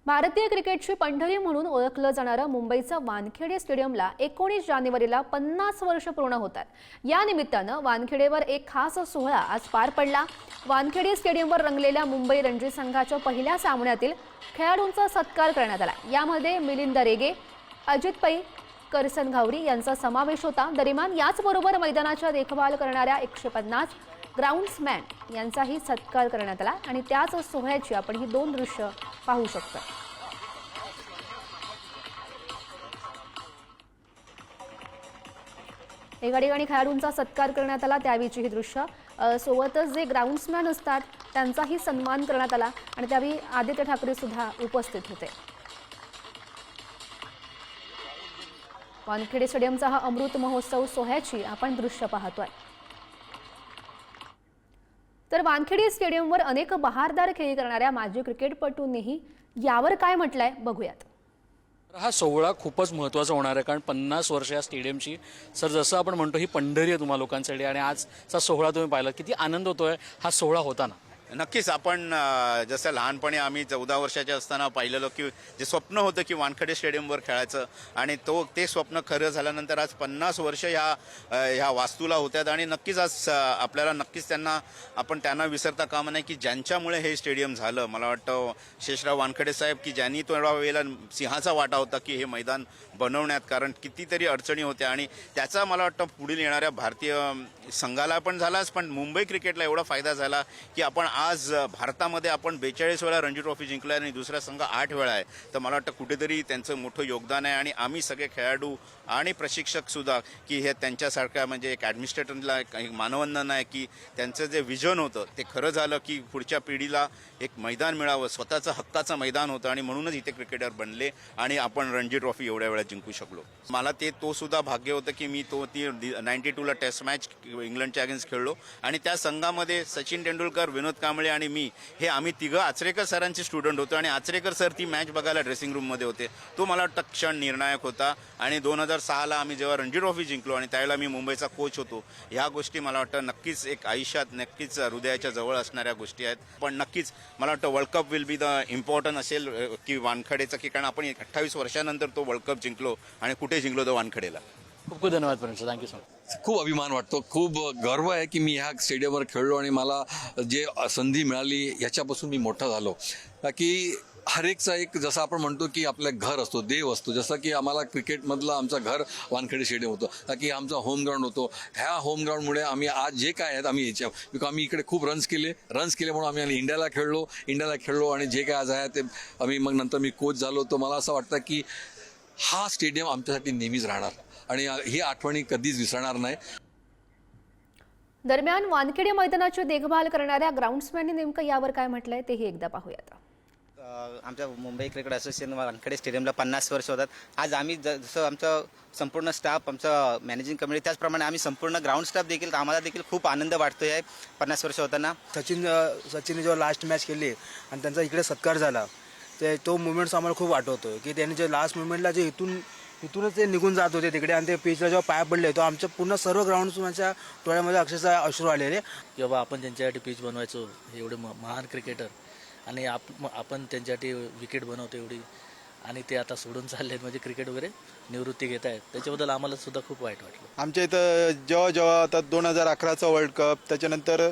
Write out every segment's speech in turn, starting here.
भारतीय क्रिकेटची पंढरी म्हणून ओळखलं जाणारं मुंबईचं वानखेडे स्टेडियमला 19 जानेवारीला 50 वर्ष पूर्ण होतात। या निमित्तानं वानखेडेवर एक खास सोहळा आज पार पडला। वानखेडे स्टेडियमवर रंगलेल्या मुंबई रणजी संघाच्या पहिल्या सामन्यातील खेळाडूंचा सत्कार करण्यात आला। यामध्ये मिलिंद रेगे, अजित पै, करसन घावरी यांचा समावेश होता। दरम्यान याचबरोबर मैदानाच्या देखभाल करणाऱ्या 150 ग्राउंड्समॅन यांचाही सत्कार करण्यात आला आणि त्याच सोहळ्याची आपण ही दोन दृश्य पाहू शकतो। एका ठिकाणी खेळाडूंचा सत्कार करण्यात आला त्यावेळीची ही दृश्य, सोबतच जे ग्राउंड्समॅन असतात त्यांचाही सन्मान करण्यात आला आणि त्यावेळी आदित्य ठाकरे सुद्धा उपस्थित होते। वानखेडे स्टेडियमचा हा अमृत महोत्सव सोहळ्याची आपण दृश्य पाहतोय। तर वानखेडे स्टेडियमवर अनेक बहारदार खेळी करणाऱ्या माजी क्रिकेटपटूंनीही यावर काय म्हटलंय बघूयात। हा सोहळा खूपच महत्त्वाचा होणार आहे, कारण 50 वर्ष या स्टेडियमची सर जसं आपण म्हणतो ही पंढरी आहे तुम्हा लोकांसाठी, आणि आजचा सोहळा तुम्ही पाहिला, किती आनंद होतोय हा सोहळा होताना। नक्कीच आपण जसं लहानपणी आम्ही 14 वर्षाचे असताना पाहिलेलो की जे स्वप्न होतं की वानखेडे स्टेडियमवर खेळायचं, आणि ते स्वप्न खरं झाल्यानंतर आज 50 वर्ष ह्या वास्तूला होत्यात। आणि नक्कीच आज आपल्याला नक्कीच त्यांना विसरता कामा नाही की ज्यांच्यामुळे हे स्टेडियम झालं। मला वाटतं शेषराव वानखेडे साहेब की ज्यांनी थोडा वेळेला सिंहाचा वाटा होता की हे मैदान बनवण्यात, कारण कितीतरी अडचणी होत्या आणि त्याचा मला वाटतं पुढील येणाऱ्या भारतीय संघाला पण झालाच, पण मुंबई क्रिकेटला एवढा फायदा झाला की आपण आज भारतामध्ये आपण 42 वेळा रणजी ट्रॉफी जिंकला आणि दुसरा संघ 8 वेळा आहे। तर मला वाटतं कुठेतरी त्यांचं मोठं योगदान आहे, आणि आम्ही सगळे खेळाडू आणि प्रशिक्षक सुद्धा की हे त्यांच्यासारख्या म्हणजे एक ॲडमिनिस्ट्रेटरला एक मानवंदन आहे की त्यांचं जे विजन होतं ते खरं झालं की पुढच्या पिढीला एक मैदान मिळावं, स्वतःचं हक्काचं मैदान होतं, आणि म्हणूनच इथे क्रिकेटर बनले आणि आपण रणजी ट्रॉफी एवढ्या वेळा जिंकू शकलो। मला तो सुद्धा भाग्य होतं की मी ती 92ला टेस्ट मॅच इंग्लंडच्या अगेन्स्ट खेळलो, आणि त्या संघामध्ये सचिन तेंडुलकर, विनोद कांबळे आणि मी आम्ही तिघं आचरेकर सरांचे स्टुडंट होतो, आणि आचरेकर सर ती मॅच बघायला ड्रेसिंग रूममध्ये होते। तो मला वाटतं क्षण निर्णायक होता। आणि 2006ला आम्ही जेव्हा रणजी ट्रॉफी जिंकलो आणि त्यावेळेला मी मुंबईचा कोच होतो, ह्या गोष्टी मला वाटतं नक्कीच एक आयुष्यात नक्कीच हृदयाच्या जवळ असणाऱ्या गोष्टी आहेत। पण नक्कीच मला वाटतं world cup will be the important असेल की वानखेडेचं, की कारण आपण 28 वर्षानंतर तो वर्ल्ड कप जिंकलो, आणि कुठे जिंकलो तो वानखेडेला। खूप खूप धन्यवाद प्रणित, थँक्यू सो मच। खूप अभिमान वाटतो, खूप गर्व आहे की मी ह्या स्टेडियमवर खेळलो आणि मला जे संधी मिळाली याच्यापासून मी मोठा झालो। की हर एकचा एक जसं आपण म्हणतो की आपलं घर असतो, देव असतो, जसं की आम्हाला क्रिकेटमधलं आमचं घर वानखेडे स्टेडियम होतं, की आमचा होम ग्राउंड होतो। ह्या होम ग्राउंडमुळे आम्ही आज जे काय आहेत आम्ही बिकॉज आम्ही इकडे खूप रन्स केले म्हणून आम्ही इंडियाला खेळलो आणि जे काय आज आहे ते आम्ही मग नंतर मी कोच झालो। तर मला असं वाटतं की हा स्टेडियम आमच्यासाठी नेहमीच राहणार आणि ही आठवणी कधीच विसरणार नाही। दरम्यान वानखेडे मैदानाची देखभाल करणाऱ्या ग्राउंड्समॅनने नेमकं यावर काय म्हटलंय तेही एकदा पाहूयात। आमच्या मुंबई क्रिकेट असोसिएशन वानखेडे स्टेडियमला 50 वर्ष होतात। आज आम्ही जसं आमचं संपूर्ण स्टाफ, आमचं मॅनेजिंग कमिटी, त्याचप्रमाणे आम्ही संपूर्ण ग्राउंड स्टाफ देखील, आम्हाला देखील खूप आनंद वाटतो आहे 50 वर्ष होताना। सचिनने जेव्हा लास्ट मॅच केली आणि त्यांचा इकडे सत्कार झाला, तो मुवमेंट्स आम्हाला खूप आठवतो की त्यांनी जे लास्ट मुवमेंटला जे इथूनच ते निघून जात होते तिकडे, आणि ते पिचला जेव्हा पाय पडले तो आमच्या पूर्ण सर्व ग्राउंड्सच्या डोळ्यामध्ये अक्षरशः अश्रू आलेले। जेव्हा आपण त्यांच्यासाठी पिच बनवायचो, एवढे महान क्रिकेटर, आणि आपण त्यांच्यासाठी विकेट बनवतो एवढी, आणि ते आता सोडून चालले म्हणजे क्रिकेट वगैरे निवृत्ती घेत आहेत, त्याच्याबद्दल आम्हाला सुद्धा खूप वाईट वाटलं। आमच्या इथं जेव्हा आता 2011चा वर्ल्ड कप, त्याच्यानंतर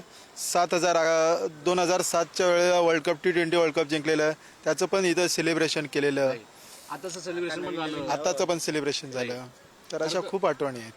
2007च्या वेळेला world cup, T20 world cup जिंकलेलं, त्याचं पण इथं सेलिब्रेशन केलेलं, आताचं पण सेलिब्रेशन झालं। तर अशा खूप आठवणी आहेत।